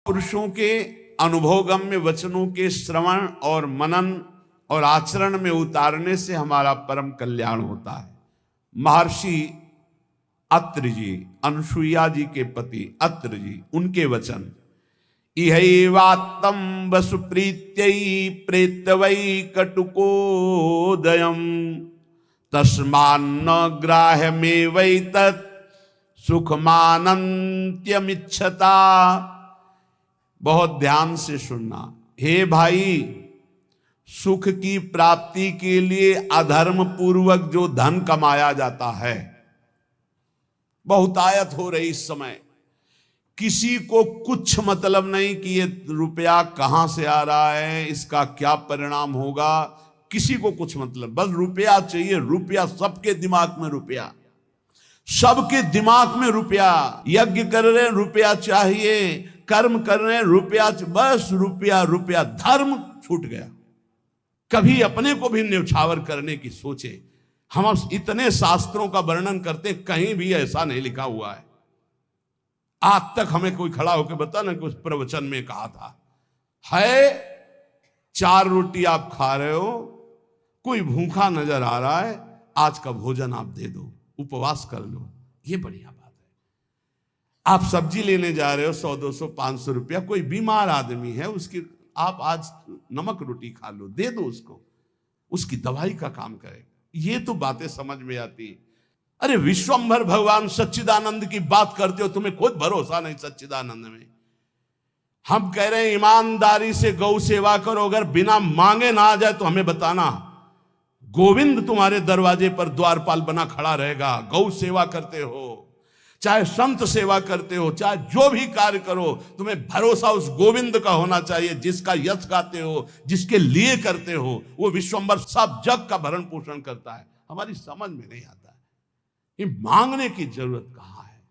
पुरुषों के अनुभवगम्य वचनों के श्रवण और मनन और आचरण में उतारने से हमारा परम कल्याण होता है। महर्षि अत्रि जी, अनुसुईया जी के पति अत्रि जी, उनके वचन, इहैवात्तं वसुप्रीत्यै प्रेतवै कटुकोदयम् तस्मान्न ग्राह्यमेवैतत् सुखमानन्त्यमिच्छता। बहुत ध्यान से सुनना। हे भाई, सुख की प्राप्ति के लिए अधर्म पूर्वक जो धन कमाया जाता है, बहुतायत हो रही इस समय, किसी को कुछ मतलब नहीं कि ये रुपया कहां से आ रहा है, इसका क्या परिणाम होगा, किसी को कुछ मतलब, बस रुपया चाहिए। रुपया, सबके दिमाग में रुपया, सबके दिमाग में रुपया। यज्ञ कर रहे हैं रुपया चाहिए, कर्म कर रहे हैं रुपया, बस रुपया रुपया। धर्म छूट गया। कभी अपने को भी न्यौछावर करने की सोचे। हम इतने शास्त्रों का वर्णन करते, कहीं भी ऐसा नहीं लिखा हुआ है। आज तक हमें कोई खड़ा होकर बता ना कि उस प्रवचन में कहा था। है 4 रोटी आप खा रहे हो, कोई भूखा नजर आ रहा है, आज का भोजन आप दे दो, उपवास कर लो, ये बढ़िया बात है। आप सब्जी लेने जा रहे हो, 100 200 500 रुपया, कोई बीमार आदमी है, उसकी आप आज नमक रोटी खा लो, दे दो उसको, उसकी दवाई का काम करे। ये तो बातें समझ में आती। अरे विश्वंभर भगवान सच्चिदानंद की बात करते हो, तुम्हें खुद भरोसा नहीं सच्चिदानंद में। हम कह रहे हैं ईमानदारी से गौ सेवा करो, अगर बिना मांगे ना आ जाए तो हमें बताना। गोविंद तुम्हारे दरवाजे पर द्वारपाल बना खड़ा रहेगा। गौ सेवा करते हो, चाहे संत सेवा करते हो, चाहे जो भी कार्य करो, तुम्हें भरोसा उस गोविंद का होना चाहिए जिसका यश गाते हो, जिसके लिए करते हो। वो विश्वंभर सब जग का भरण पोषण करता है। हमारी समझ में नहीं आता है। ये मांगने की जरूरत कहां है?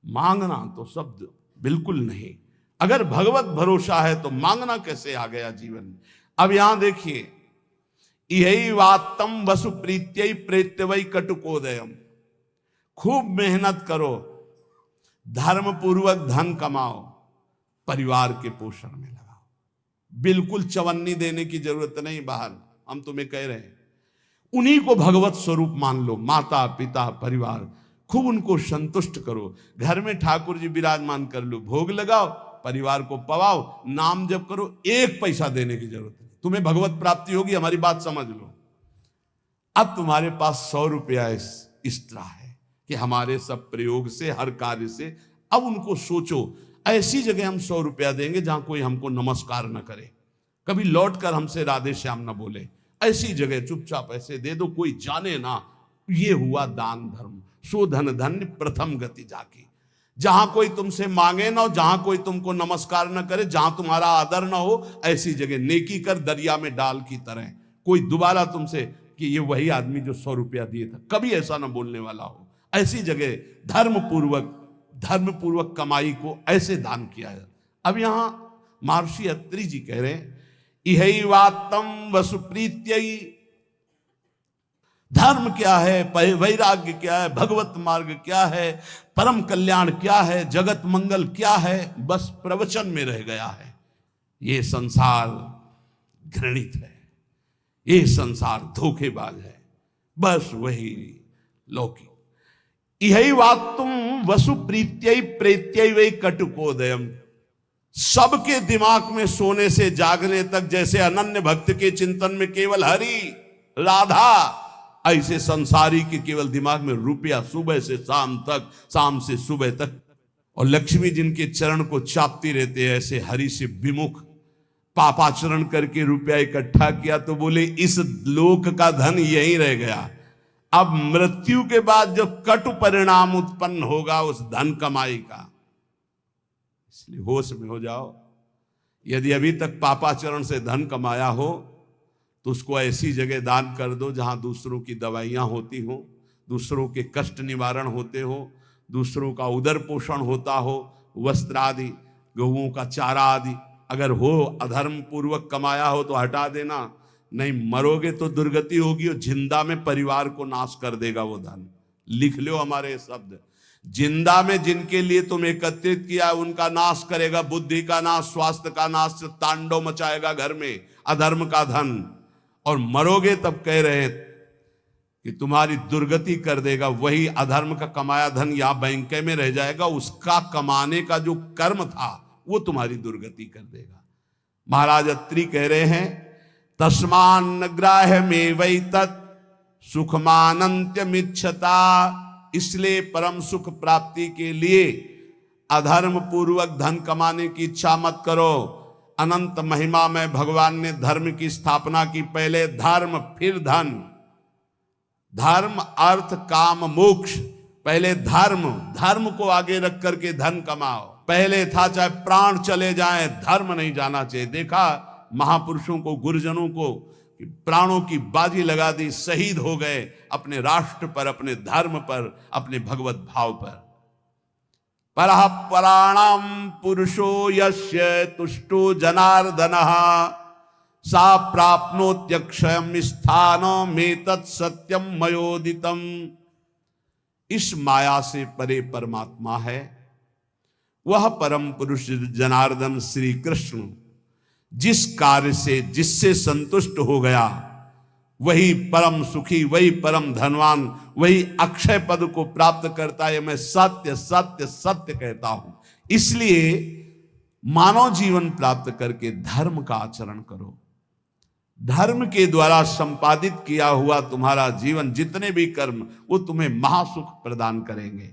मांगना तो शब्द बिल्कुल नहीं। अगर भगवत भरोसा है तो मांगना कैसे आ गया जीवन में? अब यहां देखिए, इहैवात्तं वसुप्रीत्यै प्रेत्यवै कटुकोदयम्। खूब मेहनत करो, धर्म पूर्वक धन कमाओ, परिवार के पोषण में लगाओ। बिल्कुल चवन्नी देने की जरूरत नहीं बाहर। हम तुम्हें कह रहे हैं, उन्हीं को भगवत स्वरूप मान लो। माता पिता परिवार, खूब उनको संतुष्ट करो। घर में ठाकुर जी विराजमान कर लो, भोग लगाओ, परिवार को पवाओ, नाम जप करो। 1 पैसा देने की जरूरत नहीं, तुम्हें भगवत प्राप्ति होगी। हमारी बात समझ लो। अब तुम्हारे पास 100 रुपया इस तरह है कि हमारे सब प्रयोग से, हर कार्य से, अब उनको सोचो, ऐसी जगह हम 100 रुपया देंगे जहां कोई हमको नमस्कार न करे, कभी लौट कर हमसे राधे श्याम न बोले। ऐसी जगह चुपचाप ऐसे दे दो, कोई जाने ना। ये हुआ दान धर्म। सो धन धन्य प्रथम गति जाकी। जहां कोई तुमसे मांगे ना हो, जहां कोई तुमको नमस्कार न करे, जहां तुम्हारा आदर ना हो, ऐसी जगह नेकी कर दरिया में डाल की तरह। कोई दोबारा तुमसे कि ये वही आदमी जो 100 रुपया दिए था, कभी ऐसा ना बोलने वाला हो। ऐसी जगह धर्म पूर्वक कमाई को ऐसे दान किया है। अब यहां महर्षि अत्रि जी कह रहे हैं, इहैवात्तं वसुप्रीत्यै। धर्म क्या है, वैराग्य क्या है, भगवत मार्ग क्या है, परम कल्याण क्या है, जगत मंगल क्या है, बस प्रवचन में रह गया है। ये संसार घृणित है, ये संसार धोखेबाज है, बस वही लौकिक। इहैवात्तं वसुप्रीत्यै प्रेत्यै वै कटुकोदयम्। सबके दिमाग में सोने से जागने तक जैसे अनन्य भक्त के चिंतन में केवल हरि राधा, ऐसे संसारी के केवल दिमाग में रुपया, सुबह से शाम तक, शाम से सुबह तक। और लक्ष्मी जिनके चरण को चापती रहते हैं, ऐसे हरि से विमुख। पापाचरण करके रुपया इकट्ठा किया तो बोले इस लोक का धन यहीं रह गया। अब मृत्यु के बाद जो कटु परिणाम उत्पन्न होगा उस धन कमाई का, इसलिए होश में हो जाओ। यदि अभी तक पापाचरण से धन कमाया हो तो उसको ऐसी जगह दान कर दो जहां दूसरों की दवाइयां होती हो, दूसरों के कष्ट निवारण होते हो, दूसरों का उदर पोषण होता हो, वस्त्र आदि, गौओं का चारा आदि अगर हो, अधर्म पूर्वक कमाया हो तो हटा देना। नहीं मरोगे तो दुर्गति होगी और जिंदा में परिवार को नाश कर देगा वो धन। लिख लो हमारे शब्द। जिंदा में जिनके लिए तुम एकत्रित किया उनका नाश करेगा, बुद्धि का नाश, स्वास्थ्य का नाश, तांडव मचाएगा घर में अधर्म का धन। और मरोगे तब कह रहे कि तुम्हारी दुर्गति कर देगा, वही अधर्म का कमाया धन यहां बैंक में रह जाएगा, उसका कमाने का जो कर्म था वो तुम्हारी दुर्गति कर देगा। महाराज अत्रि कह रहे हैं तस्मान ग्राह्य में वही तत् सुखमानंत्यमिच्छता, इसलिए परम सुख प्राप्ति के लिए अधर्म पूर्वक धन कमाने की इच्छा मत करो। अनंत महिमा में भगवान ने धर्म की स्थापना की, पहले धर्म फिर धन, धर्म अर्थ काम मोक्ष, पहले धर्म, धर्म को आगे रख करके धन कमाओ। पहले था चाहे प्राण चले जाएं धर्म नहीं जाना चाहिए। देखा महापुरुषों को, गुरुजनों को, प्राणों की बाजी लगा दी, शहीद हो गए अपने राष्ट्र पर, अपने धर्म पर, अपने भगवत भाव पर। परः पराणाम पुरुषो यस्य तुष्टो जनार्दनः सा प्राप्नोत्यक्षयम् स्थानमेतत् सत्यम मयोदितम्। इस माया से परे परमात्मा है, वह परम पुरुष जनार्दन श्री कृष्ण जिस कार्य से, जिससे संतुष्ट हो गया, वही परम सुखी, वही परम धनवान, वही अक्षय पद को प्राप्त करता है। मैं सत्य सत्य सत्य कहता हूं। इसलिए मानव जीवन प्राप्त करके धर्म का आचरण करो। धर्म के द्वारा संपादित किया हुआ तुम्हारा जीवन, जितने भी कर्म, वो तुम्हें महासुख प्रदान करेंगे।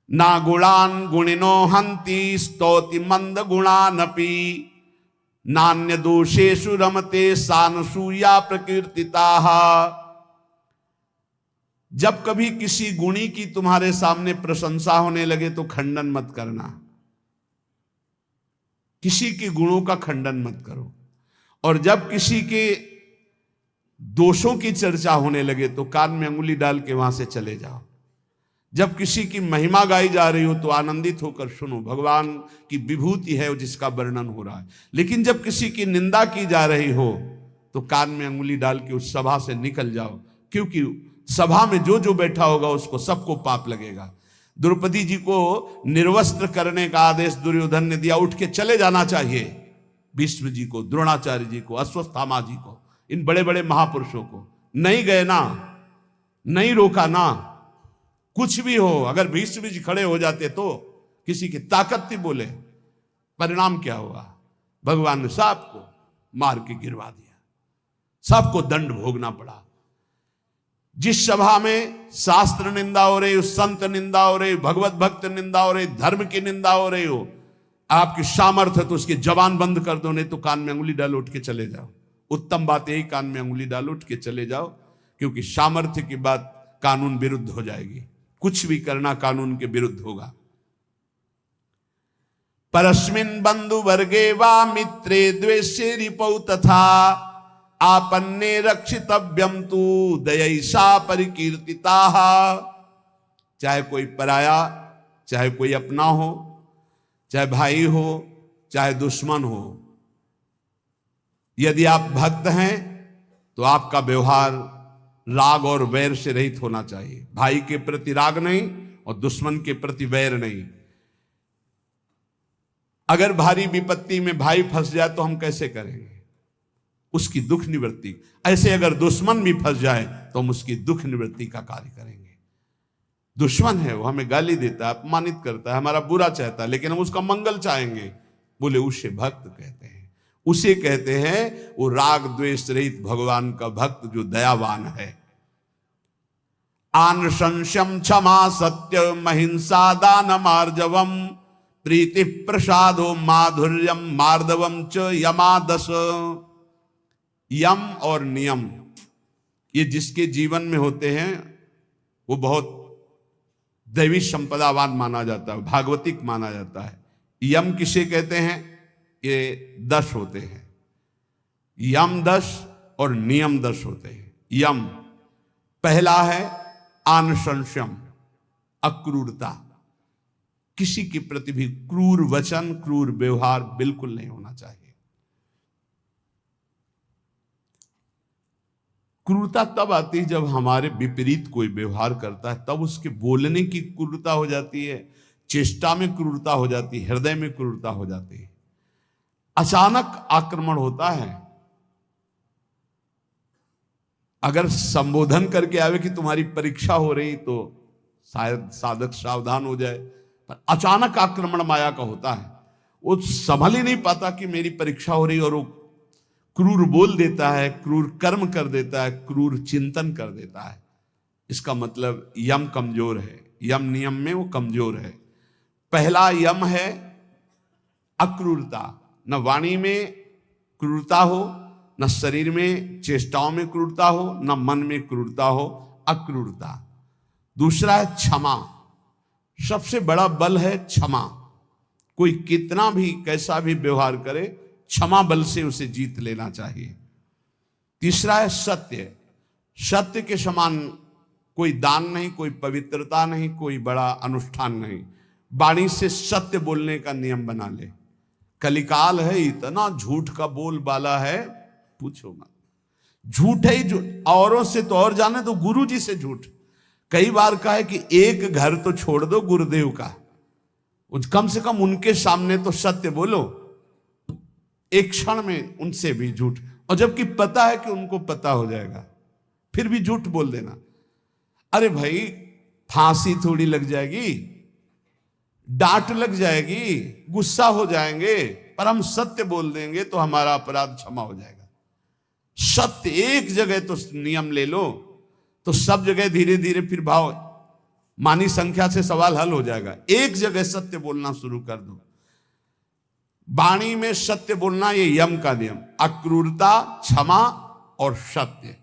ना गुणान गुणिनो हंति स्तौति मंद गुणानपि नान्य दोषेषु रमते सानसूया प्रकीर्तिताः। जब कभी किसी गुणी की तुम्हारे सामने प्रशंसा होने लगे तो खंडन मत करना, किसी के गुणों का खंडन मत करो। और जब किसी के दोषों की चर्चा होने लगे तो कान में अंगुली डाल के वहां से चले जाओ। जब किसी की महिमा गाई जा रही हो तो आनंदित होकर सुनो, भगवान की विभूति है जिसका वर्णन हो रहा है। लेकिन जब किसी की निंदा की जा रही हो तो कान में अंगुली डाल के उस सभा से निकल जाओ, क्योंकि सभा में जो जो बैठा होगा उसको सबको पाप लगेगा। द्रौपदी जी को निर्वस्त्र करने का आदेश दुर्योधन ने दिया, उठ के चले जाना चाहिए। भीष्म जी को, द्रोणाचार्य जी को, अश्वत्थामा जी को, इन बड़े बड़े महापुरुषों को नहीं गए ना, नहीं रोका ना। कुछ भी हो, अगर भीष्म जी खड़े हो जाते तो किसी की ताकत थी बोले, परिणाम क्या हुआ? भगवान ने सबको मार के गिरवा दिया, सबको दंड भोगना पड़ा। जिस सभा में शास्त्र निंदा हो रही हो, संत निंदा हो रही हो, भगवत भक्त निंदा हो रही, धर्म की निंदा हो रही हो, आपकी सामर्थ्य तो उसकी जबान बंद कर दो, नहीं तो कान में अंगुली डालो, उठ के चले जाओ। उत्तम बात यही, कान में अंगुली डालो, उठ के चले जाओ, क्योंकि सामर्थ्य की बात कानून विरुद्ध हो जाएगी। कुछ भी करना कानून के विरुद्ध होगा। परस्मिन् बंधु वर्गे वा मित्रे द्वेषे रिपौ तथा आपन्ने रक्षितव्यम तु दयैषा परिकीर्तिताः। चाहे कोई पराया, चाहे कोई अपना हो, चाहे भाई हो, चाहे दुश्मन हो, यदि आप भक्त हैं तो आपका व्यवहार राग और वैर से रहित होना चाहिए। भाई के प्रति राग नहीं और दुश्मन के प्रति वैर नहीं। अगर भारी विपत्ति में भाई फंस जाए तो हम कैसे करेंगे? उसकी दुख निवृत्ति। ऐसे अगर दुश्मन भी फंस जाए तो हम उसकी दुख निवृत्ति का कार्य करेंगे। दुश्मन है, वो हमें गाली देता है, अपमानित करता है, हमारा बुरा चाहता है, लेकिन हम उसका मंगल चाहेंगे, बोले उसे भक्त कहते हैं। उसे कहते हैं वो राग द्वेष रहित भगवान का भक्त जो दयावान है। आन संशम क्षमा सत्य महिंसा दान मार्जवम प्रीति प्रसादो माधुर्यम मार्दवम च यमादस। यम और नियम, ये जिसके जीवन में होते हैं वो बहुत दैवी संपदावान माना जाता है, भागवतिक माना जाता है। यम किसे कहते हैं? ये 10 होते हैं, यम 10 और नियम 10 होते हैं। यम पहला है आनुशंसम, अक्रूरता, किसी के प्रति भी क्रूर वचन, क्रूर व्यवहार बिल्कुल नहीं होना चाहिए। क्रूरता तब आती है जब हमारे विपरीत कोई व्यवहार करता है, तब उसके बोलने की क्रूरता हो जाती है, चेष्टा में क्रूरता हो जाती है, हृदय में क्रूरता हो जाती है। अचानक आक्रमण होता है। अगर संबोधन करके आवे कि तुम्हारी परीक्षा हो रही तो शायद साधक सावधान हो जाए, पर अचानक आक्रमण माया का होता है। वो संभल ही नहीं पाता कि मेरी परीक्षा हो रही, और वो क्रूर बोल देता है, क्रूर कर्म कर देता है, क्रूर चिंतन कर देता है। इसका मतलब यम कमजोर है, यम नियम में वो कमजोर है। पहला यम है अक्रूरता। न वाणी में क्रूरता हो, न शरीर में चेष्टाओं में क्रूरता हो, न मन में क्रूरता हो, अक्रूरता। दूसरा है क्षमा। सबसे बड़ा बल है क्षमा। कोई कितना भी कैसा भी व्यवहार करे, क्षमा बल से उसे जीत लेना चाहिए। तीसरा है सत्य। सत्य के समान कोई दान नहीं, कोई पवित्रता नहीं, कोई बड़ा अनुष्ठान नहीं। वाणी से सत्य बोलने का नियम बना ले। कलिकाल है, इतना झूठ का बोलबाला है, पूछो मत। झूठ है ही झूठ, औरों से तो और जाने तो गुरु जी से झूठ। कई बार कहा है कि एक घर तो छोड़ दो गुरुदेव का, कम से कम उनके सामने तो सत्य बोलो। एक क्षण में उनसे भी झूठ, और जबकि पता है कि उनको पता हो जाएगा, फिर भी झूठ बोल देना। अरे भाई, फांसी थोड़ी लग जाएगी, डांट लग जाएगी, गुस्सा हो जाएंगे, पर हम सत्य बोल देंगे तो हमारा अपराध क्षमा हो जाएगा। सत्य एक जगह तो नियम ले लो, तो सब जगह धीरे धीरे फिर भाव मानी संख्या से सवाल हल हो जाएगा। एक जगह सत्य बोलना शुरू कर दो। वाणी में सत्य बोलना, ये यम का नियम। अक्रूरता, क्षमा और सत्य।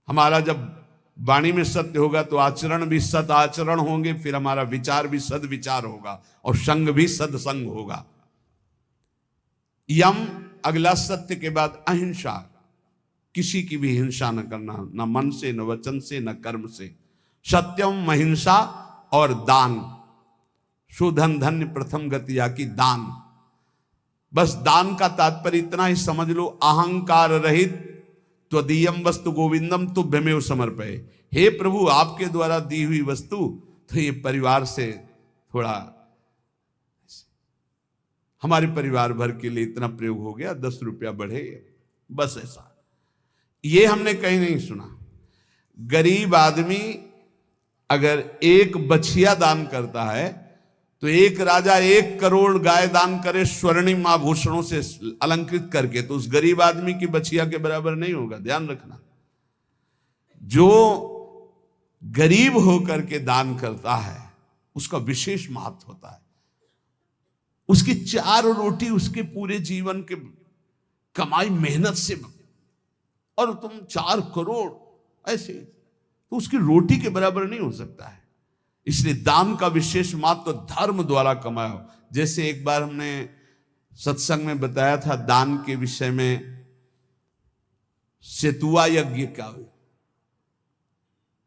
हमारा जब वाणी में सत्य होगा तो आचरण भी सद आचरण होंगे, फिर हमारा विचार भी सद विचार होगा, और संग भी सदसंग होगा। यम अगला, सत्य के बाद अहिंसा। किसी की भी हिंसा न करना, न मन से, न वचन से, न कर्म से। सत्यम, अहिंसा और दान। सुधन धन्य प्रथम गतिया की दान। बस दान का तात्पर्य इतना ही समझ लो, अहंकार रहित त्वदीयम वस्तु गोविंदम तुभ्यमेव समर्पये। हे प्रभु, आपके द्वारा दी हुई वस्तु, तो ये परिवार से थोड़ा, हमारे परिवार भर के लिए इतना प्रयोग हो गया, 10 रुपया बढ़े, बस ऐसा। ये हमने कहीं नहीं सुना। गरीब आदमी अगर एक बछिया दान करता है तो एक राजा 1 करोड़ गाय दान करे स्वर्णिम आभूषणों से अलंकृत करके, तो उस गरीब आदमी की बछिया के बराबर नहीं होगा। ध्यान रखना, जो गरीब होकर के दान करता है उसका विशेष महत्व होता है। उसकी 4 रोटी उसके पूरे जीवन के कमाई मेहनत से, और तुम 4 करोड़ ऐसे, तो उसकी रोटी के बराबर नहीं हो सकता है। इसलिए दान का विशेष महत्व धर्म द्वारा कमाया हो। जैसे एक बार हमने सत्संग में बताया था दान के विषय में, सेतुआ यज्ञ का,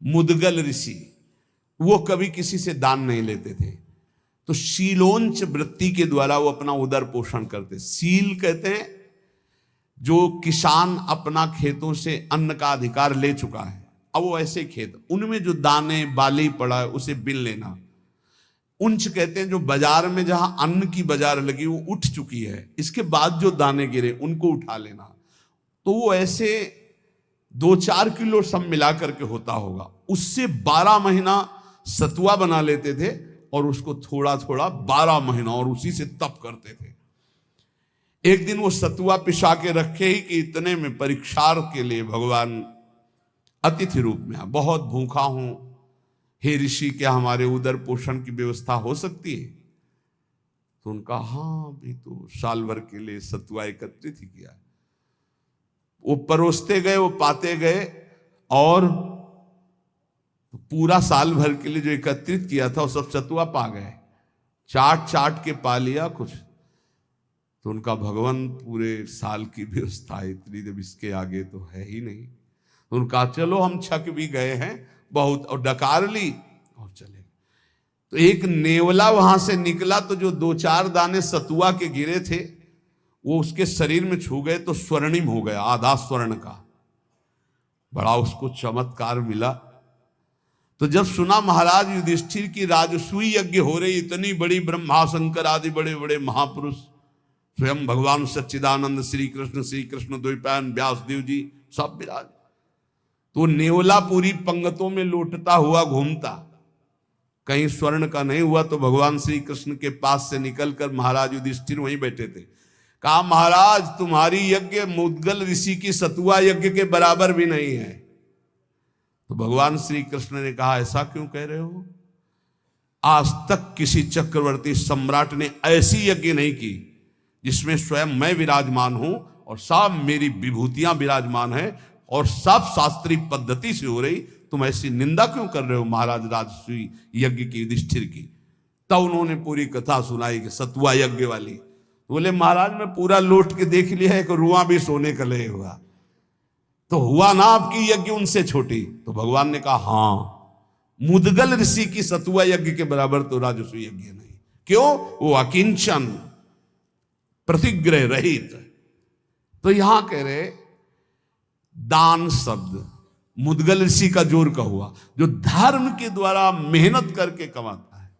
मुदगल ऋषि, वो कभी किसी से दान नहीं लेते थे, तो शीलोंच वृत्ति के द्वारा वो अपना उदर पोषण करते। सील कहते हैं जो किसान अपना खेतों से अन्न का अधिकार ले चुका है, अब वो ऐसे खेत, उनमें जो दाने बाली पड़ा है उसे बिन लेना। उंच कहते हैं जो बाजार में जहां अन्न की बाजार लगी वो उठ चुकी है, इसके बाद जो दाने गिरे उनको उठा लेना। तो वो ऐसे 2-4 किलो सब मिला करके होता होगा। उससे 12 महीना सतुआ बना लेते थे, और उसको थोड़ा थोड़ा 12 महीना, और उसी से तप करते थे। एक दिन वो सतुआ पिसा के रखे ही कि इतने में परीक्षार्थ के लिए भगवान अतिथि रूप में, बहुत भूखा हूं, हे ऋषि, क्या हमारे उदर पोषण की व्यवस्था हो सकती है? तो उनका हाँ, भी तो साल भर के लिए सतुआ एकत्रित ही किया। वो परोसते गए, वो पाते गए, और पूरा साल भर के लिए जो एकत्रित किया था वो सब सतुआ पा गए। चाट चाट के पा लिया कुछ, तो उनका भगवान पूरे साल की व्यवस्था इतनी, जब इसके आगे तो है ही नहीं। उनका चलो हम छक भी गए हैं बहुत, और डकार ली और चले। तो एक नेवला वहां से निकला, तो जो 2-4 दाने सतुआ के गिरे थे वो उसके शरीर में छू गए तो स्वर्णिम हो गया, आधा स्वर्ण का। बड़ा उसको चमत्कार मिला। तो जब सुना महाराज युधिष्ठिर की राजसूय यज्ञ हो रही, इतनी बड़ी ब्रह्मा शंकर आदि बड़े बड़े महापुरुष, स्वयं भगवान सच्चिदानंद श्री कृष्ण द्वैपायन व्यासदेव जी सब विराज, तो नेवला पूरी पंगतों में लौटता हुआ घूमता, कहीं स्वर्ण का नहीं हुआ तो भगवान श्री कृष्ण के पास से निकलकर महाराज युधिष्ठिर वहीं बैठे थे। कहा महाराज तुम्हारी यज्ञ मुद्गल ऋषि की सतुआ यज्ञ के बराबर भी नहीं है। तो भगवान श्री कृष्ण ने कहा ऐसा क्यों कह रहे हो? आज तक किसी चक्रवर्ती सम्राट ने ऐसी यज्ञ नहीं की जिसमें स्वयं मैं विराजमान हूं और सब मेरी विभूतियां विराजमान है और सब शास्त्रीय पद्धति से हो रही, तुम ऐसी निंदा क्यों कर रहे हो महाराज राजसूय यज्ञ की युधिष्ठिर की? तब उन्होंने पूरी कथा सुनाई कि सतुआ यज्ञ वाली। तो बोले महाराज मैं पूरा लौट के देख लिया है कि रुआ भी सोने का ले हुआ, तो हुआ ना आपकी यज्ञ उनसे छोटी? तो भगवान ने कहा हां, मुद्गल ऋषि की सतुआ यज्ञ के बराबर तो राजसूय यज्ञ नहीं। क्यों? वो अकिंचन, प्रतिग्रह रहित। तो यहां कह रहे दान शब्द मुद्गल ऋषि का जोर का हुआ, जो धर्म के द्वारा मेहनत करके कमाता है।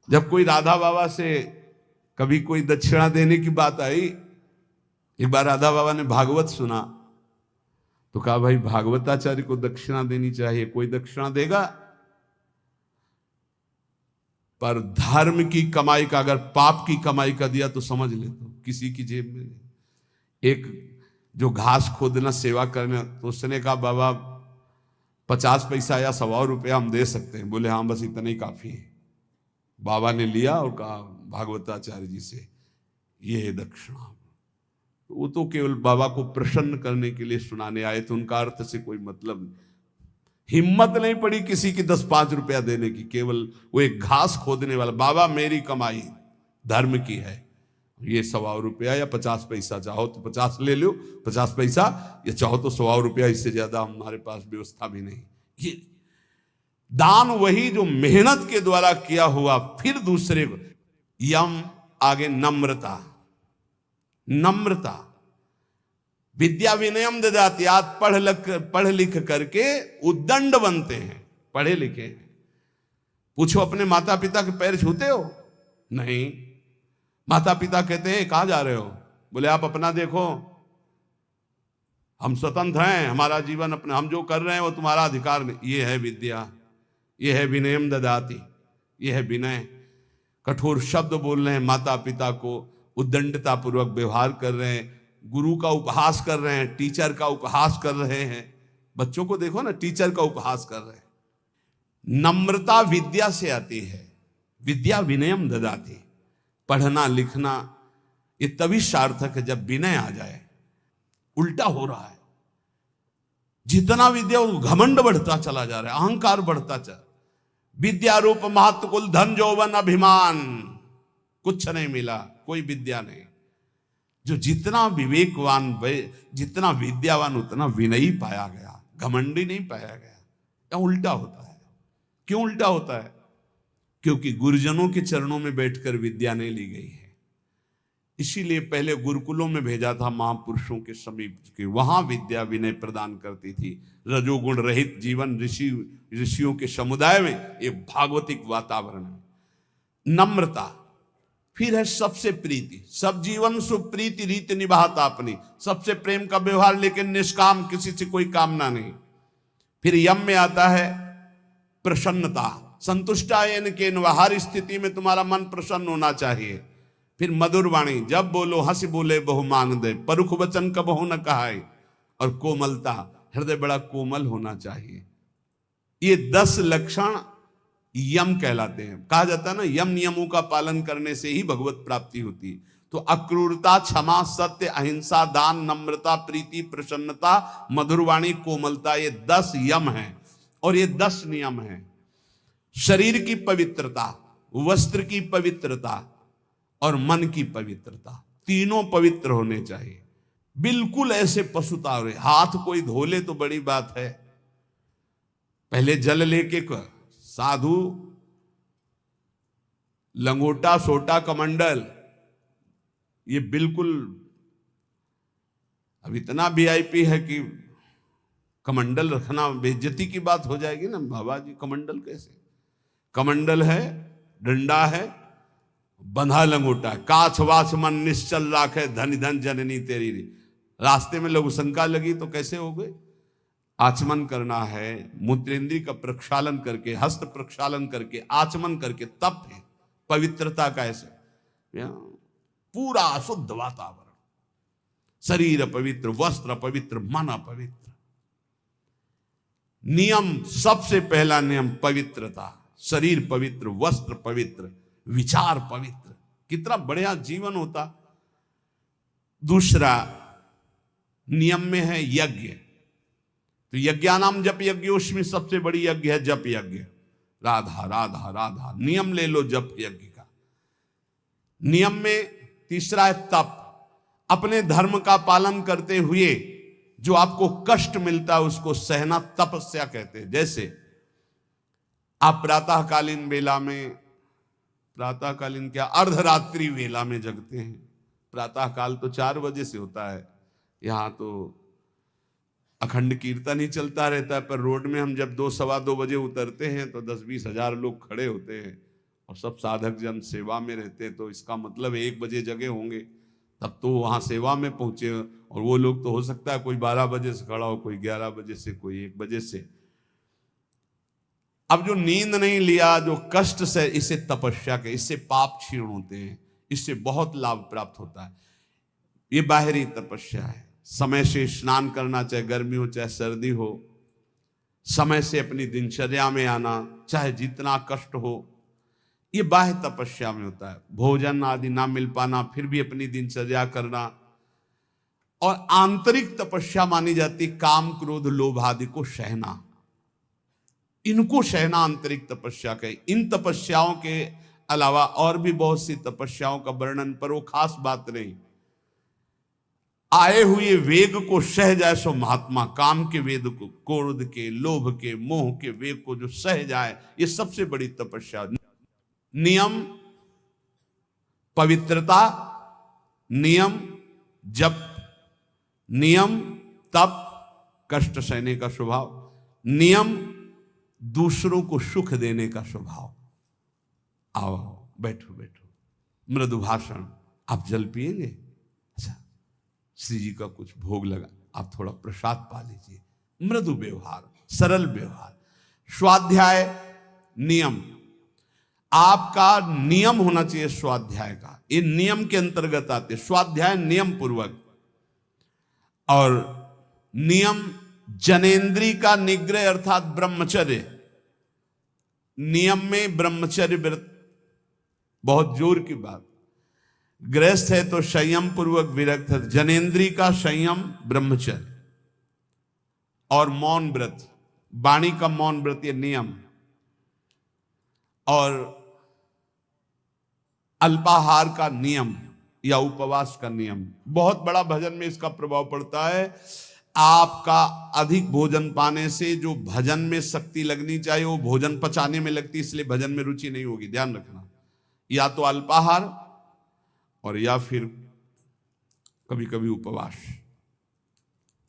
जब कोई राधा बाबा से कभी कोई दक्षिणा देने की बात आई, एक बार राधा बाबा ने भागवत सुना तो कहा भाई भागवताचार्य को दक्षिणा देनी चाहिए, कोई दक्षिणा देगा? पर धर्म की कमाई का, अगर पाप की कमाई का दिया तो समझ ले तो किसी की जेब में नहीं। एक जो घास खोदना सेवा करना, तो उसने कहा बाबा 50 पैसा या 100 रुपया हम दे सकते हैं। बोले हाँ बस इतना ही काफी है। बाबा ने लिया और कहा भागवताचार्य जी से ये है दक्षिणा। वो तो केवल बाबा को प्रसन्न करने के लिए सुनाने आए थे, उनका अर्थ से कोई मतलब नहीं। हिम्मत नहीं पड़ी किसी की 10-5 रुपया देने की, केवल वो एक घास खोदने वाला, बाबा मेरी कमाई धर्म की है, ये 100 रुपया या 50 पैसा, चाहो तो 50 ले लो 50 पैसा, या चाहो तो 100 रुपया, इससे ज्यादा हमारे पास व्यवस्था भी नहीं। ये दान वही जो मेहनत के द्वारा किया हुआ। फिर दूसरे यम आगे नम्रता, नम्रता विद्या विनयम ददाति। आज पढ़ लिख करके उद्दंड बनते हैं, पढ़े लिखे हैं। पूछो अपने माता पिता के पैर छूते हो? नहीं। माता पिता कहते हैं कहां जा रहे हो? बोले आप अपना देखो, हम स्वतंत्र हैं, हमारा जीवन अपने, हम जो कर रहे हैं वो तुम्हारा अधिकार नहीं। ये है विद्या, ये है विनयम ददाति, ये है विनय। कठोर शब्द बोल रहे हैं माता पिता को, उद्दंडता पूर्वक व्यवहार कर रहे हैं, गुरु का उपहास कर रहे हैं, टीचर का उपहास कर रहे हैं। बच्चों को देखो ना, टीचर का उपहास कर रहे हैं। नम्रता विद्या से आती है, विद्या विनयम ददाति। पढ़ना लिखना ये तभी सार्थक है जब विनय आ जाए। उल्टा हो रहा है, जितना विद्या घमंड बढ़ता चला जा रहा है, अहंकार बढ़ता चला। विद्या रूप महत्व कुल धन यौवन अभिमान, कुछ नहीं मिला, कोई विद्या नहीं। जो जितना विवेकवान, जितना विद्यावान उतना विनयी पाया गया, घमंडी नहीं पाया गया। या उल्टा होता है। क्यों उल्टा होता है? क्योंकि गुरुजनों के चरणों में बैठकर विद्या नहीं ली गई है। इसीलिए पहले गुरुकुलों में भेजा था महापुरुषों के समीप के, वहां विद्या विनय प्रदान करती थी। रजोगुण रहित जीवन, ऋषियों के समुदाय में एक भागवतिक वातावरण है। नम्रता, फिर है सबसे प्रीति, सब जीवन सुप्रीति रीति निभाता अपनी, सबसे प्रेम का व्यवहार, लेकिन निष्काम, किसी से कोई कामना नहीं। फिर यम में आता है प्रसन्नता, संतुष्टायन के, हर स्थिति में तुम्हारा मन प्रसन्न होना चाहिए। फिर मधुर वाणी, जब बोलो हंस बोले बहु मान दे, परुख वचन कबहु न कहाए। और कोमलता, हृदय बड़ा कोमल होना चाहिए। ये 10 लक्षण यम कहलाते हैं। कहा जाता है ना, यम नियमों का पालन करने से ही भगवत प्राप्ति होती है। तो अक्रूरता, क्षमा, सत्य, अहिंसा, दान, नम्रता, प्रीति, प्रसन्नता, मधुरवाणी, कोमलता, ये 10 यम हैं और ये 10 नियम हैं। शरीर की पवित्रता, वस्त्र की पवित्रता और मन की पवित्रता, तीनों पवित्र होने चाहिए। बिल्कुल ऐसे पशुता रहे, हाथ कोई धो ले तो बड़ी बात है। पहले जल लेके साधु लंगोटा सोटा कमंडल, ये बिल्कुल अब इतना वीआईपी है कि कमंडल रखना बेइज्जती की बात हो जाएगी ना। बाबा जी कमंडल कैसे? कमंडल है, डंडा है, बंधा लंगोटा, काछ वाछ मन निश्चल राखे, धन धन जननी तेरी। रास्ते में लघु शंका लगी तो कैसे हो गए? आचमन करना है, मूत्रेंद्री का प्रक्षालन करके, हस्त प्रक्षालन करके, आचमन करके, तप है पवित्रता का। ऐसे पूरा शुद्ध वातावरण, शरीर पवित्र, वस्त्र पवित्र, मन पवित्र। नियम, सबसे पहला नियम पवित्रता। शरीर पवित्र, वस्त्र पवित्र, विचार पवित्र। कितना बढ़िया जीवन होता। दूसरा नियम में है यज्ञ। तो यज्ञानाम जप यज्ञ, उसमें सबसे बड़ी यज्ञ है जप यज्ञ। राधा राधा राधा, नियम ले लो जप यज्ञ का। नियम में तीसरा है तप। अपने धर्म का पालन करते हुए जो आपको कष्ट मिलता है उसको सहना तपस्या कहते हैं। जैसे आप प्रातःकालीन वेला में, प्रातःकालीन क्या, अर्धरात्रि वेला में जगते हैं। प्रातःकाल तो 4 बजे से होता है, यहाँ तो अखंड कीर्तन ही चलता रहता है। पर रोड में हम जब 2 सवा 2 बजे उतरते हैं तो 10-20 हजार लोग खड़े होते हैं और सब साधक जन सेवा में रहते हैं। तो इसका मतलब 1 बजे जगे होंगे, तब तो वहाँ सेवा में पहुंचे। और वो लोग तो हो सकता है कोई 12 बजे से खड़ा हो, कोई 11 बजे से, कोई 1 बजे से। अब जो नींद नहीं लिया, जो कष्ट से, इसे तपस्या के, इससे पाप क्षीण होते हैं, इससे बहुत लाभ प्राप्त होता है। ये बाहरी तपस्या है। समय से स्नान करना, चाहे गर्मी हो चाहे सर्दी हो। समय से अपनी दिनचर्या में आना, चाहे जितना कष्ट हो, ये बाह्य तपस्या में होता है। भोजन आदि ना मिल पाना, फिर भी अपनी दिनचर्या करना। और आंतरिक तपस्या मानी जाती काम क्रोध लोभ आदि को सहना, इनको सहना आंतरिक तपस्या कहे। इन तपस्याओं के अलावा और भी बहुत सी तपस्याओं का वर्णन, पर वो खास बात नहीं। आए हुए वेग को सह जाए सो महात्मा। काम के वेग को, क्रोध के, लोभ के, मोह के वेग को जो सह जाए, ये सबसे बड़ी तपस्या। नियम पवित्रता, नियम जप, नियम तप, कष्ट सहने का स्वभाव, नियम दूसरों को सुख देने का स्वभाव। आओ बैठो बैठो, मृदु भाषण। आप जल पिएंगे? अच्छा, श्री जी का कुछ भोग लगा, आप थोड़ा प्रसाद पा लीजिए। मृदु व्यवहार, सरल व्यवहार। स्वाध्याय नियम, आपका नियम होना चाहिए स्वाध्याय का। ये नियम के अंतर्गत आते। स्वाध्याय नियम पूर्वक। और नियम जनेन्द्री का निग्रह अर्थात ब्रह्मचर्य। नियम में ब्रह्मचर्य व्रत बहुत जोर की बात। गृहस्थ है तो संयम पूर्वक विरक्त है। जनेन्द्री का संयम ब्रह्मचर्य और मौन व्रत, वाणी का मौन व्रत, ये नियम। और अल्पाहार का नियम या उपवास का नियम। बहुत बड़ा भजन में इसका प्रभाव पड़ता है। आपका अधिक भोजन पाने से जो भजन में शक्ति लगनी चाहिए वो भोजन पचाने में लगती, इसलिए भजन में रुचि नहीं होगी। ध्यान रखना, या तो अल्पाहार और या फिर कभी कभी उपवास,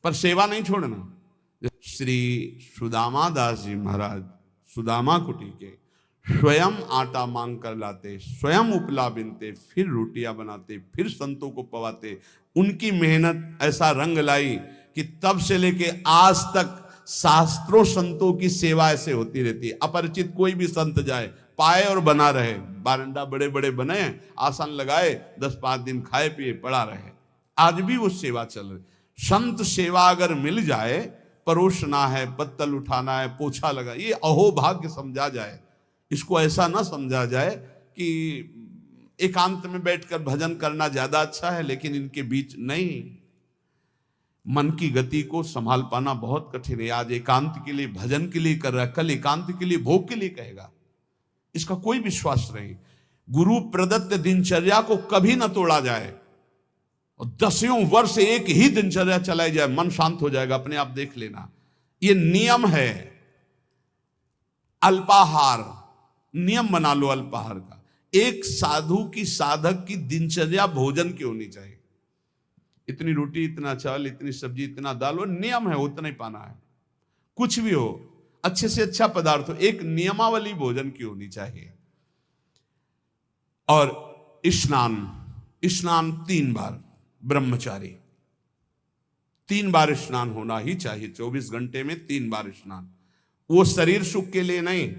पर सेवा नहीं छोड़ना। श्री सुदामा दास जी महाराज सुदामा कुटी के स्वयं आटा मांग कर लाते, स्वयं उपला बिनते, फिर रोटियां बनाते, फिर संतों को पवाते। उनकी मेहनत ऐसा रंग लाई कि तब से लेके आज तक शास्त्रों संतों की सेवा ऐसे होती रहती है। अपरिचित कोई भी संत जाए, पाए और बना रहे। बारंडा बड़े बड़े बने, आसन लगाए, 10-5 दिन खाए पिए पड़ा रहे। आज भी वो सेवा चल रही। संत सेवा अगर मिल जाए, परोसना है, पत्तल उठाना है, पोछा लगा, ये अहोभाग्य समझा जाए। इसको ऐसा ना समझा जाए कि एकांत में बैठकर भजन करना ज्यादा अच्छा है, लेकिन इनके बीच नहीं। मन की गति को संभाल पाना बहुत कठिन है। आज एकांत के लिए भजन के लिए कर रहा है, कल एकांत के लिए भोग के लिए कहेगा, इसका कोई विश्वास नहीं। गुरु प्रदत्त दिनचर्या को कभी ना तोड़ा जाए। और 10 वर्ष एक ही दिनचर्या चलाई जाए, मन शांत हो जाएगा, अपने आप देख लेना। ये नियम है। अल्पाहार नियम बना लो अल्पाहार का। एक साधु की, साधक की दिनचर्या भोजन की होनी चाहिए। इतनी रोटी, इतना चावल, इतनी सब्जी, इतना दाल, वो नियम है, उतना ही पाना है। कुछ भी हो, अच्छे से अच्छा पदार्थ हो, एक नियमावली भोजन की होनी चाहिए। और स्नान 3 बार, ब्रह्मचारी 3 बार स्नान होना ही चाहिए, 24 घंटे में 3 बार स्नान। वो शरीर सुख के लिए नहीं,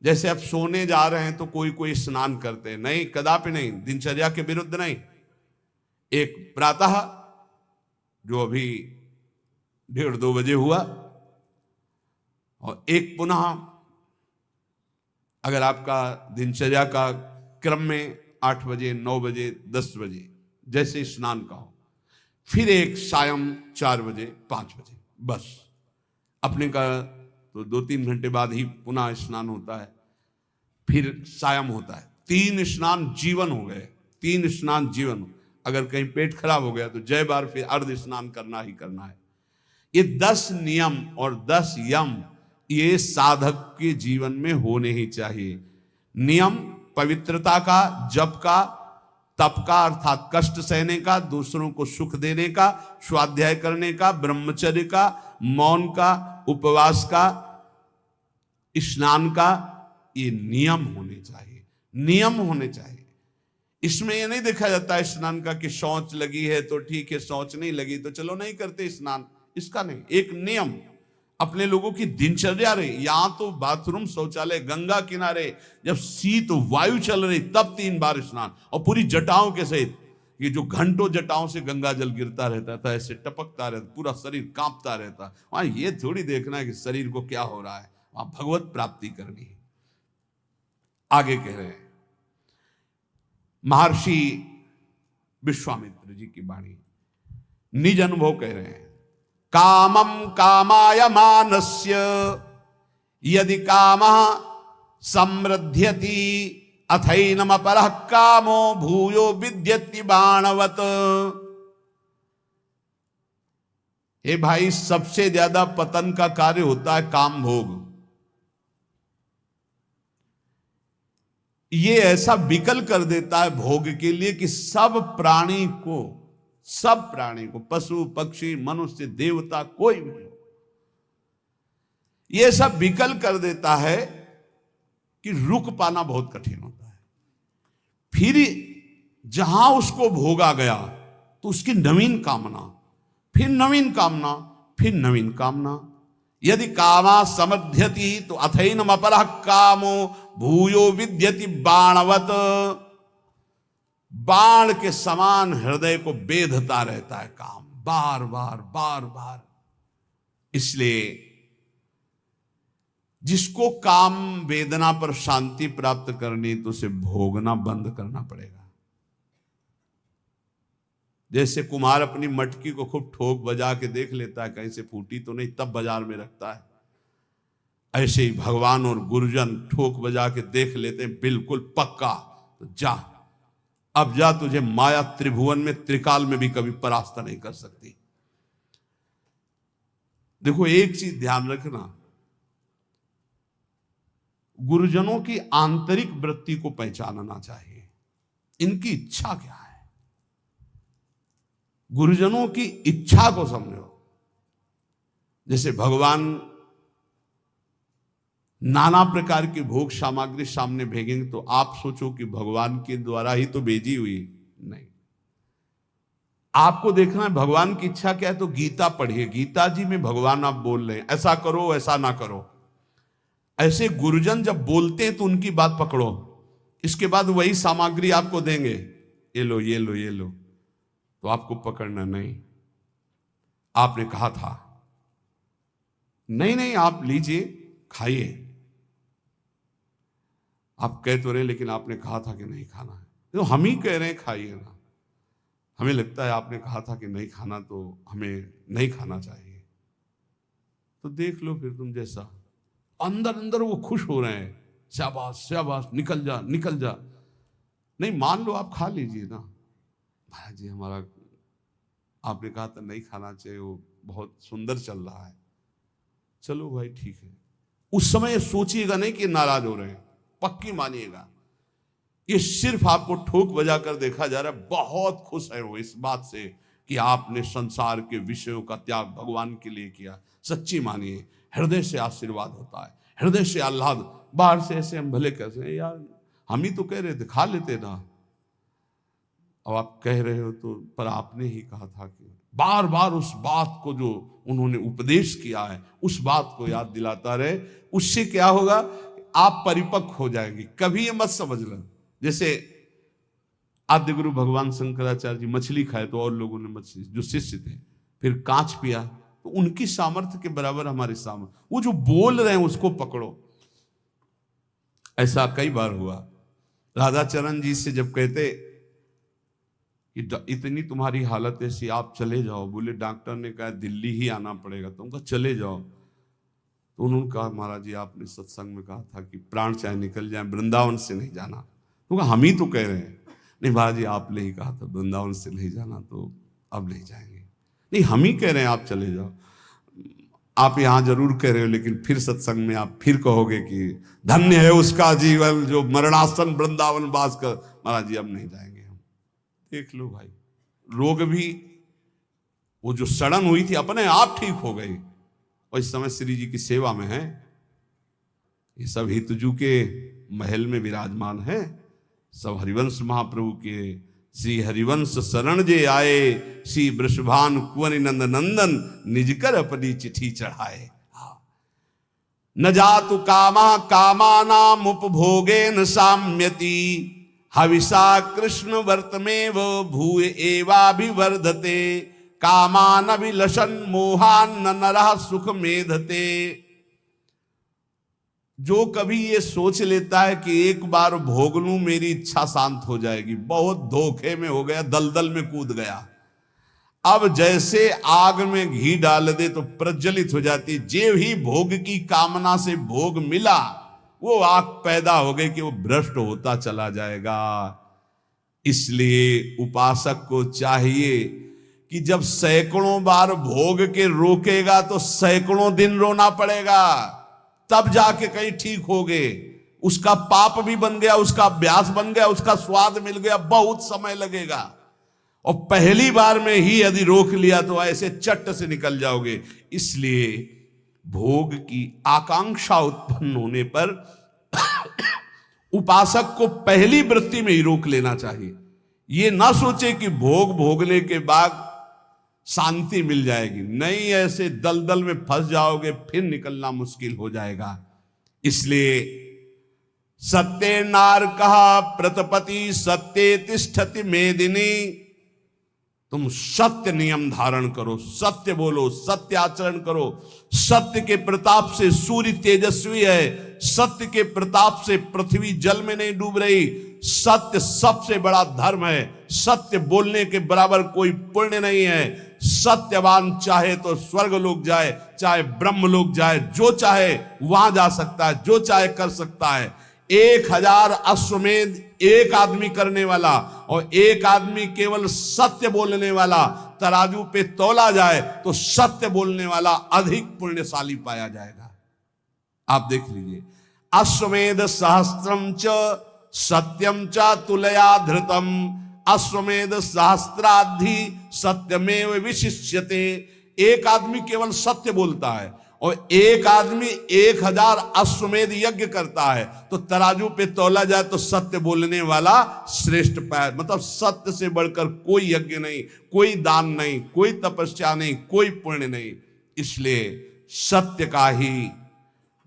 जैसे अब सोने जा रहे हैं तो कोई स्नान करते हैं, नहीं, कदापि नहीं, दिनचर्या के विरुद्ध नहीं। एक प्रातः जो अभी 1:30-2 बजे हुआ, और एक पुनः अगर आपका दिनचर्या का क्रम में 8 बजे, 9 बजे, 10 बजे जैसे स्नान का हो, फिर एक सायं 4 बजे, 5 बजे, बस। अपने का तो 2-3 घंटे बाद ही पुनः स्नान होता है, फिर सायं होता है। 3 स्नान जीवन हो गए, 3 स्नान जीवन। अगर कहीं पेट खराब हो गया तो जय बार फिर अर्ध स्नान करना ही करना है। ये 10 नियम और 10 यम ये साधक के जीवन में होने ही चाहिए। नियम पवित्रता का, जप का, तप का अर्थात कष्ट सहने का, दूसरों को सुख देने का, स्वाध्याय करने का, ब्रह्मचर्य का, मौन का, उपवास का, स्नान का, ये नियम होने चाहिए, नियम होने चाहिए। इसमें ये नहीं देखा जाता है स्नान का कि शौच लगी है तो ठीक है, शौच नहीं लगी तो चलो नहीं करते स्नान, इसका नहीं। एक नियम अपने लोगों की दिनचर्या रही। यहां तो बाथरूम, शौचालय गंगा किनारे, जब शीत वायु चल रही तब 3 बार स्नान, और पूरी जटाओं के सहित। ये जो घंटों जटाओं से गंगा जल गिरता रहता था, ऐसे टपकता रहता, पूरा शरीर कांपता रहता। वहां ये थोड़ी देखना है कि शरीर को क्या हो रहा है, वहां भगवत प्राप्ति करनी है। आगे कह रहे हैं महर्षि विश्वामित्र जी की वाणी, निज अनुभव कह रहे हैं। कामं कामायमानस्य यदि कामः समृद्ध्यति अथैनमपरः कामो भूयो विद्यति बाणवत्। हे भाई, सबसे ज्यादा पतन का कार्य होता है काम भोग। ये ऐसा विकल कर देता है भोग के लिए कि सब प्राणी को, पशु पक्षी मनुष्य देवता कोई भी, ये सब विकल कर देता है कि रुक पाना बहुत कठिन होता है। फिर जहां उसको भोगा गया तो उसकी नवीन कामना, फिर नवीन कामना, फिर नवीन कामना। यदि कामा समध्यति तो अथैनम अपरः कामो भूयो विद्यति बाणवत। बाण के समान हृदय को बेधता रहता है काम, बार बार बार बार। इसलिए जिसको काम वेदना पर शांति प्राप्त करनी तो उसे भोगना बंद करना पड़ेगा। जैसे कुम्हार अपनी मटकी को खूब ठोक बजा के देख लेता है कहीं से फूटी तो नहीं, तब बाजार में रखता है, ऐसे ही भगवान और गुरुजन ठोक बजा के देख लेते हैं बिल्कुल पक्का, तो जा, अब जा, तुझे माया त्रिभुवन में त्रिकाल में भी कभी परास्त नहीं कर सकती। देखो एक चीज ध्यान रखना, गुरुजनों की आंतरिक वृत्ति को पहचानना चाहिए, इनकी इच्छा क्या है। गुरुजनों की इच्छा को समझो। जैसे भगवान नाना प्रकार की भोग सामग्री सामने भेजेंगे तो आप सोचो कि भगवान के द्वारा ही तो भेजी हुई, नहीं। आपको देखना है भगवान की इच्छा क्या है, तो गीता पढ़िए, गीता जी में भगवान आप बोल रहे हैं ऐसा करो ऐसा ना करो। ऐसे गुरुजन जब बोलते हैं तो उनकी बात पकड़ो, इसके बाद वही सामग्री आपको देंगे, ये लो ये लो ये लो, तो आपको पकड़ना नहीं। आपने कहा था, नहीं नहीं आप लीजिए खाइए, आप कह तो रहे लेकिन आपने कहा था कि नहीं खाना है, तो हम ही कह रहे हैं खाइए ना। हमें लगता है आपने कहा था कि नहीं खाना तो हमें नहीं खाना चाहिए, तो देख लो फिर तुम जैसा। अंदर अंदर वो खुश हो रहे हैं, शाबाश शाबाश, निकल जा निकल जा। नहीं मान लो आप खा लीजिए ना, महाराज जी हमारा आपने कहा था नहीं खाना चाहिए, वो बहुत सुंदर चल रहा है, चलो भाई ठीक है। उस समय सोचिएगा नहीं कि नाराज हो रहे हैं, पक्की मानिएगा ये सिर्फ आपको ठोक बजा कर देखा जा रहा है। बहुत खुश है वो इस बात से कि आपने संसार के विषयों का त्याग भगवान के लिए किया, सच्ची मानिए। हृदय से आशीर्वाद होता है, हृदय से आह्लाद। बाहर से ऐसे हम भले कैसे हैं यार, हम ही तो कह रहे थे खा लेते ना, अब आप कह रहे हो तो, पर आपने ही कहा था कि बार बार उस बात को जो उन्होंने उपदेश किया है उस बात को याद दिलाता रहे। उससे क्या होगा, आप परिपक्व हो जाएंगे। कभी ये मत समझ लो जैसे आद्य गुरु भगवान शंकराचार्य जी मछली खाए तो और लोगों ने मछली, जो शिष्य थे, फिर कांच पिया, तो उनकी सामर्थ्य के बराबर हमारी सामर्थ्य। वो जो बोल रहे हैं उसको पकड़ो। ऐसा कई बार हुआ। राधाचरण जी से जब कहते कि इतनी तुम्हारी हालत ऐसी, आप चले जाओ, बोले डॉक्टर ने कहा दिल्ली ही आना पड़ेगा, तुम कहा चले जाओ। तो उन्होंने कहा महाराज जी आपने सत्संग में कहा था कि प्राण चाहे निकल जाए वृंदावन से नहीं जाना। तो कहा हम ही तो कह रहे हैं। नहीं महाराज जी आपने ही कहा था वृंदावन से नहीं जाना, तो अब नहीं जाएंगे। नहीं हम ही कह रहे हैं आप चले जाओ। आप यहाँ जरूर कह रहे हो लेकिन फिर सत्संग में आप फिर कहोगे कि धन्य है उसका जीवन जो मरणासन वृंदावन वास कर। महाराज जी अब नहीं जाएंगे हम। देख लो भाई, रोग भी वो जो सड़न हुई थी अपने आप ठीक हो गई, और इस समय श्री जी की सेवा में है। ये सब हितजू के महल में विराजमान है। सब हरिवंश महाप्रभु के श्री हरिवंश शरण जे आए, श्री वृषभान कुंवर नंद नंदन निजकर अपनी चिट्ठी चढ़ाए। न जातु कामा कामानाम उपभोगेन साम्यति, हविषा कृष्ण वर्तमेव भूय एवाभिवर्धते, कामान अभिलषन् मोहान न नरः सुख मेधते। जो कभी ये सोच लेता है कि एक बार भोग लूं मेरी इच्छा शांत हो जाएगी, बहुत धोखे में हो गया, दलदल में कूद गया। अब जैसे आग में घी डाल दे तो प्रज्वलित हो जाती। जे ही भोग की कामना से भोग मिला वो आग पैदा हो गई कि वो भ्रष्ट होता चला जाएगा। इसलिए उपासक को चाहिए कि जब सैकड़ों बार भोग के रोकेगा तो सैकड़ों दिन रोना पड़ेगा, तब जाके कहीं ठीक हो गए। उसका पाप भी बन गया, उसका अभ्यास बन गया, उसका स्वाद मिल गया, बहुत समय लगेगा। और पहली बार में ही यदि रोक लिया तो ऐसे चट से निकल जाओगे। इसलिए भोग की आकांक्षा उत्पन्न होने पर उपासक को पहली वृत्ति में ही रोक लेना चाहिए। ये ना सोचे कि भोग भोगने के बाद शांति मिल जाएगी, नहीं, ऐसे दलदल में फंस जाओगे, फिर निकलना मुश्किल हो जाएगा। इसलिए सत्य नार कहा प्रतपति सत्य तिष्ठति मेदिनी। तुम सत्य नियम धारण करो, सत्य बोलो, सत्य आचरण करो। सत्य के प्रताप से सूर्य तेजस्वी है, सत्य के प्रताप से पृथ्वी जल में नहीं डूब रही। सत्य सबसे बड़ा धर्म है, सत्य बोलने के बराबर कोई पुण्य नहीं है। सत्यवान चाहे तो स्वर्ग लोक जाए, चाहे ब्रह्म लोक जाए, जो चाहे वहां जा सकता है, जो चाहे कर सकता है। 1000 अश्वमेध एक आदमी करने वाला और एक आदमी केवल सत्य बोलने वाला तराजू पे तोला जाए तो सत्य बोलने वाला अधिक पुण्यशाली पाया जाएगा। आप देख लीजिए, अश्वमेध सहस्त्रम च सत्यम च तुलया धृतम, अश्वमेध सहस्त्राधि सत्यमेव विशिष्यते। एक आदमी केवल सत्य बोलता है और एक आदमी 1000 अश्वमेध यज्ञ करता है, तो तराजू पे तौला जाए तो सत्य बोलने वाला श्रेष्ठ पाया। मतलब सत्य से बढ़कर कोई यज्ञ नहीं, कोई दान नहीं, कोई तपस्या नहीं, कोई पुण्य नहीं। इसलिए सत्य का ही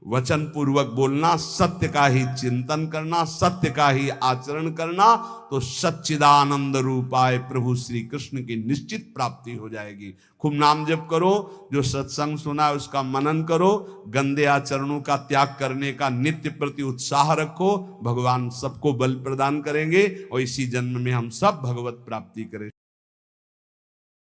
वचन पूर्वक बोलना, सत्य का ही चिंतन करना, सत्य का ही आचरण करना, तो सच्चिदानंद रूपाय प्रभु श्री कृष्ण की निश्चित प्राप्ति हो जाएगी। खूब नाम जप करो, जो सत्संग सुना उसका मनन करो, गंदे आचरणों का त्याग करने का नित्य प्रति उत्साह रखो। भगवान सबको बल प्रदान करेंगे और इसी जन्म में हम सब भगवत प्राप्ति करें।